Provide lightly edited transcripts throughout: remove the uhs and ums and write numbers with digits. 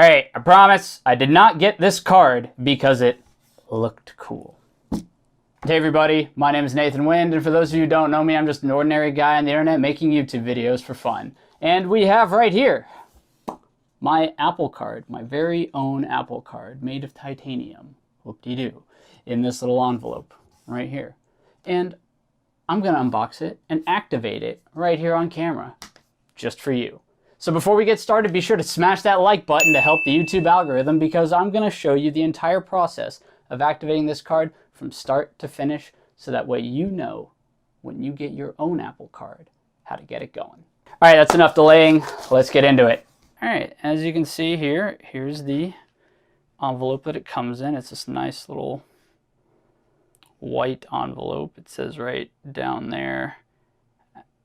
All right, I promise I did not get this card because it looked cool. Hey everybody, my name is Nathan Wind, and for those of you who don't know me, I'm just an ordinary guy on the internet making YouTube videos for fun. And we have right here my Apple card, my very own Apple card, made of titanium, whoop-de-doo, in this little envelope right here. And I'm gonna unbox it and activate it right here on camera, just for you. So before we get started, be sure to smash that like button to help the YouTube algorithm, because I'm gonna show you the entire process of activating this card from start to finish, so that way you know when you get your own Apple card how to get it going. All right, that's enough delaying. Let's get into it. All right, as you can see here, here's the envelope that it comes in. It's this nice little white envelope. It says right down there,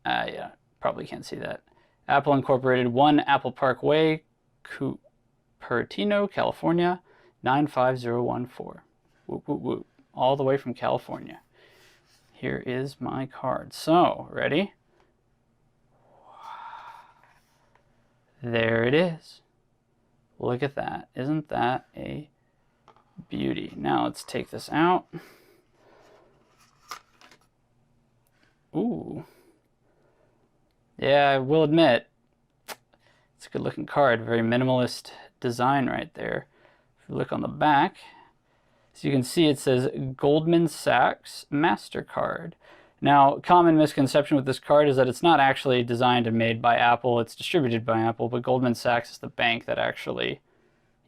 yeah, probably can't see that. Apple Incorporated, 1 Apple Park Way, Cupertino, California, 95014. Whoop, whoop, whoop. All the way from California. Here is my card. So, ready? There it is. Look at that. Isn't that a beauty? Now let's take this out. Ooh. Yeah, I will admit, it's a good looking card. Very minimalist design right there. If you look on the back, as you can see, it says Goldman Sachs MasterCard. Now, common misconception with this card is that it's not actually designed and made by Apple. It's distributed by Apple, but Goldman Sachs is the bank that actually,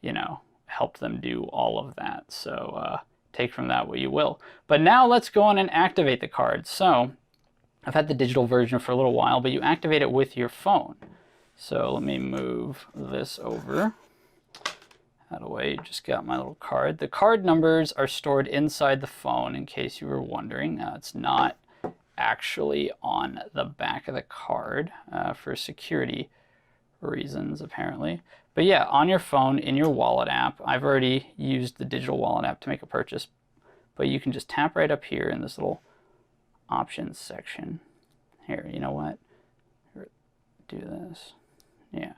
you know, helped them do all of that. So take from that what you will. But now let's go on and activate the card. So I've had the digital version for a little while, but you activate it with your phone. So let me move this over. Out of the way, just got my little card. The card numbers are stored inside the phone, in case you were wondering. It's not actually on the back of the card for security reasons, apparently. But yeah, on your phone, in your wallet app, I've already used the digital wallet app to make a purchase, but you can just tap right up here in this little options section. Here, you know what? Do this. Yeah.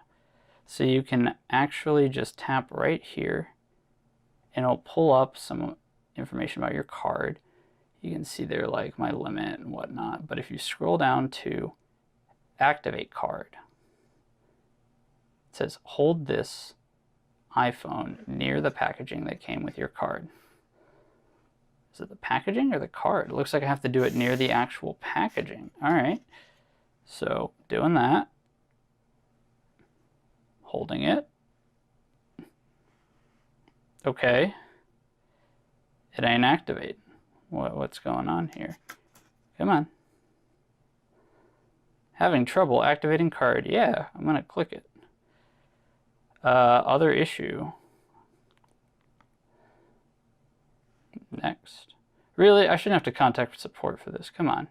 So you can actually just tap right here and it'll pull up some information about your card. You can see there like my limit and whatnot. But if you scroll down to activate card, it says hold this iPhone near the packaging that came with your card. Is it the packaging or the card? It looks like I have to do it near the actual packaging. All right. So doing that. Holding it. Okay. It ain't activate. What's going on here? Come on. Having trouble activating card. Yeah, I'm gonna click it. Other issue. Next. Really? I shouldn't have to contact support for this. Come on.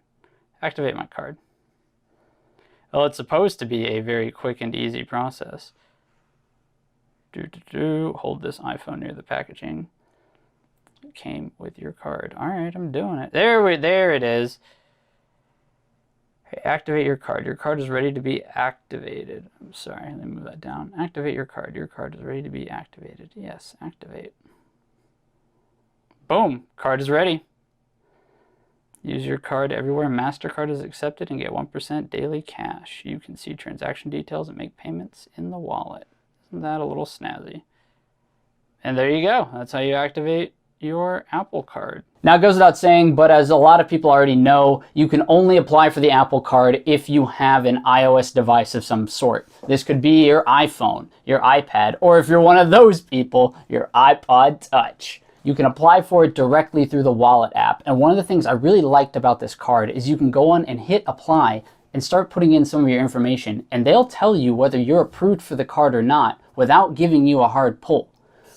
Activate my card. Well, it's supposed to be a very quick and easy process. Hold this iPhone near the packaging. It came with your card. All right, I'm doing it. There it is. Okay, activate your card. Your card is ready to be activated. I'm sorry, let me move that down. Activate your card. Your card is ready to be activated. Yes, activate. Boom, card is ready. Use your card everywhere MasterCard is accepted and get 1% daily cash. You can see transaction details and make payments in the wallet. Isn't that a little snazzy? And there you go. That's how you activate your Apple card. Now it goes without saying, but as a lot of people already know, you can only apply for the Apple card if you have an iOS device of some sort. This could be your iPhone, your iPad, or if you're one of those people, your iPod Touch. You can apply for it directly through the wallet app. And one of the things I really liked about this card is you can go on and hit apply and start putting in some of your information, and they'll tell you whether you're approved for the card or not without giving you a hard pull.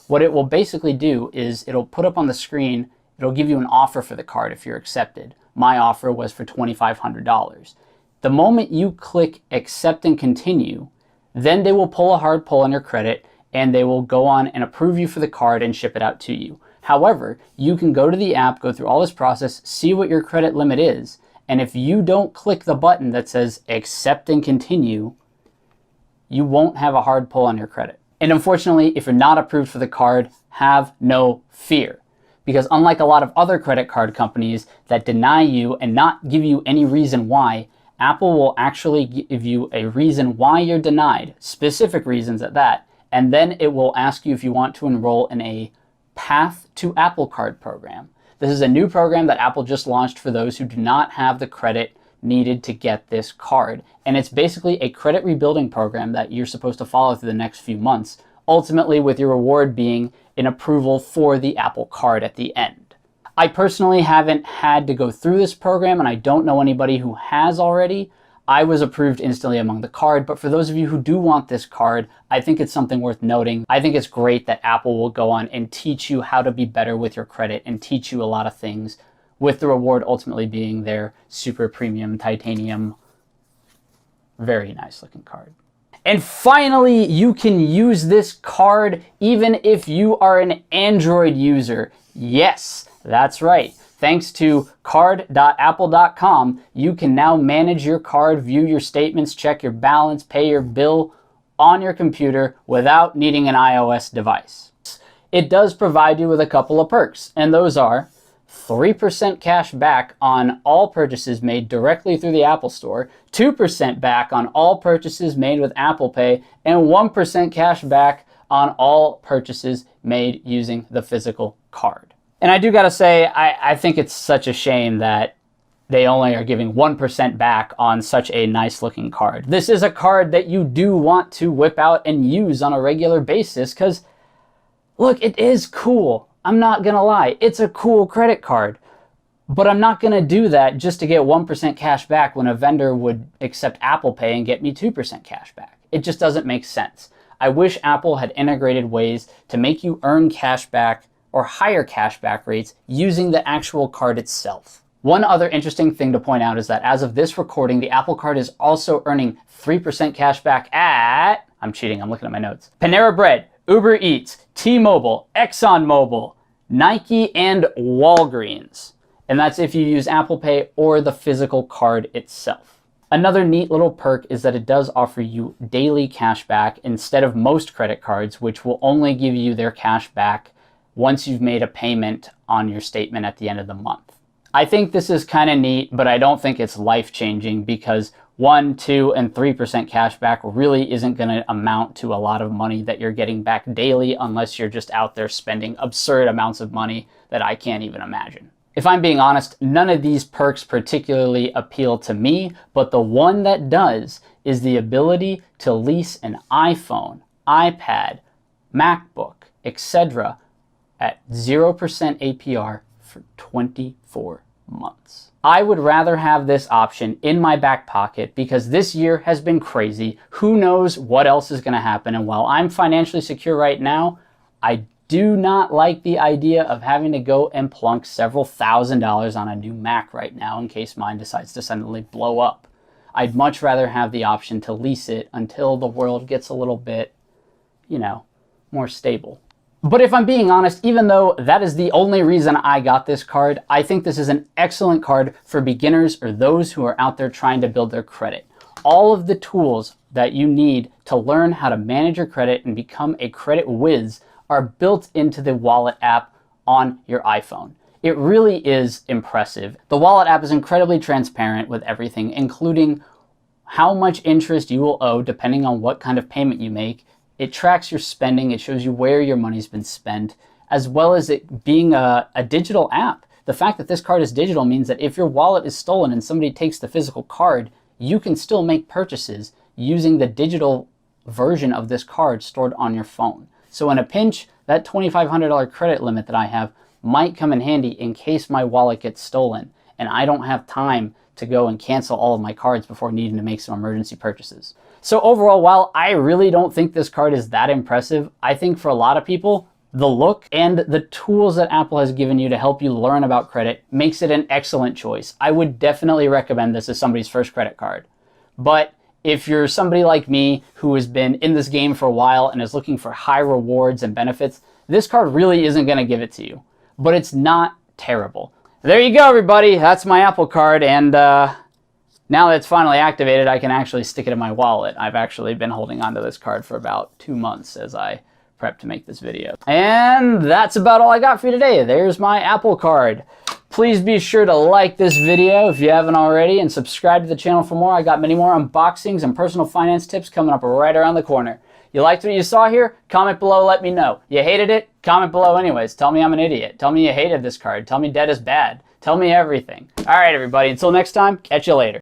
What it will basically do is it'll put up on the screen, it'll give you an offer for the card if you're accepted. My offer was for $2,500. The moment you click accept and continue, then they will pull a hard pull on your credit and they will go on and approve you for the card and ship it out to you. However, you can go to the app, go through all this process, see what your credit limit is, and if you don't click the button that says accept and continue, you won't have a hard pull on your credit. And unfortunately, if you're not approved for the card, have no fear. Because unlike a lot of other credit card companies that deny you and not give you any reason why, Apple will actually give you a reason why you're denied, specific reasons at that, and then it will ask you if you want to enroll in a Path to Apple Card program. This is a new program that Apple just launched for those who do not have the credit needed to get this card. And it's basically a credit rebuilding program that you're supposed to follow through the next few months, ultimately with your reward being an approval for the Apple Card at the end. I personally haven't had to go through this program, and I don't know anybody who has already. I was approved instantly among the card, but for those of you who do want this card, I think it's something worth noting. I think it's great that Apple will go on and teach you how to be better with your credit and teach you a lot of things, with the reward ultimately being their super premium titanium, very nice looking card. And finally, you can use this card even if you are an Android user. Yes, that's right. Thanks to card.apple.com, you can now manage your card, view your statements, check your balance, pay your bill on your computer without needing an iOS device. It does provide you with a couple of perks, and those are 3% cash back on all purchases made directly through the Apple Store, 2% back on all purchases made with Apple Pay, and 1% cash back on all purchases made using the physical card. And I do gotta say, I think it's such a shame that they only are giving 1% back on such a nice looking card. This is a card that you do want to whip out and use on a regular basis because, look, it is cool. I'm not gonna lie, it's a cool credit card. But I'm not gonna do that just to get 1% cash back when a vendor would accept Apple Pay and get me 2% cash back. It just doesn't make sense. I wish Apple had integrated ways to make you earn cash back or higher cashback rates using the actual card itself. One other interesting thing to point out is that as of this recording, the Apple Card is also earning 3% cashback at, I'm cheating, I'm looking at my notes, Panera Bread, Uber Eats, T-Mobile, ExxonMobil, Nike, and Walgreens. And that's if you use Apple Pay or the physical card itself. Another neat little perk is that it does offer you daily cashback instead of most credit cards, which will only give you their cash back once you've made a payment on your statement at the end of the month. I think this is kind of neat, but I don't think it's life-changing because 1%, 2%, and 3% cash back really isn't going to amount to a lot of money that you're getting back daily unless you're just out there spending absurd amounts of money that I can't even imagine. If I'm being honest, none of these perks particularly appeal to me, but the one that does is the ability to lease an iPhone, iPad, MacBook, etc. at 0% APR for 24 months. I would rather have this option in my back pocket because this year has been crazy. Who knows what else is going to happen? And while I'm financially secure right now, I do not like the idea of having to go and plunk several $1,000s on a new Mac right now in case mine decides to suddenly blow up. I'd much rather have the option to lease it until the world gets a little bit, more stable. But if I'm being honest, even though that is the only reason I got this card, I think this is an excellent card for beginners or those who are out there trying to build their credit. All of the tools that you need to learn how to manage your credit and become a credit whiz are built into the Wallet app on your iPhone. It really is impressive. The Wallet app is incredibly transparent with everything, including how much interest you will owe depending on what kind of payment you make. It tracks your spending, it shows you where your money's been spent, as well as it being a digital app. The fact that this card is digital means that if your wallet is stolen and somebody takes the physical card, you can still make purchases using the digital version of this card stored on your phone. So in a pinch, that $2,500 credit limit that I have might come in handy in case my wallet gets stolen and I don't have time to go and cancel all of my cards before needing to make some emergency purchases. So overall, while I really don't think this card is that impressive, I think for a lot of people, the look and the tools that Apple has given you to help you learn about credit makes it an excellent choice. I would definitely recommend this as somebody's first credit card. But if you're somebody like me who has been in this game for a while and is looking for high rewards and benefits, this card really isn't going to give it to you. But it's not terrible. There you go, everybody. That's my Apple Card, and Now that it's finally activated, I can actually stick it in my wallet. I've actually been holding onto this card for about 2 months as I prep to make this video. And that's about all I got for you today. There's my Apple Card. Please be sure to like this video if you haven't already and subscribe to the channel for more. I got many more unboxings and personal finance tips coming up right around the corner. You liked what you saw here? Comment below, let me know. You hated it? Comment below anyways. Tell me I'm an idiot. Tell me you hated this card. Tell me debt is bad. Tell me everything. All right, everybody. Until next time, catch you later.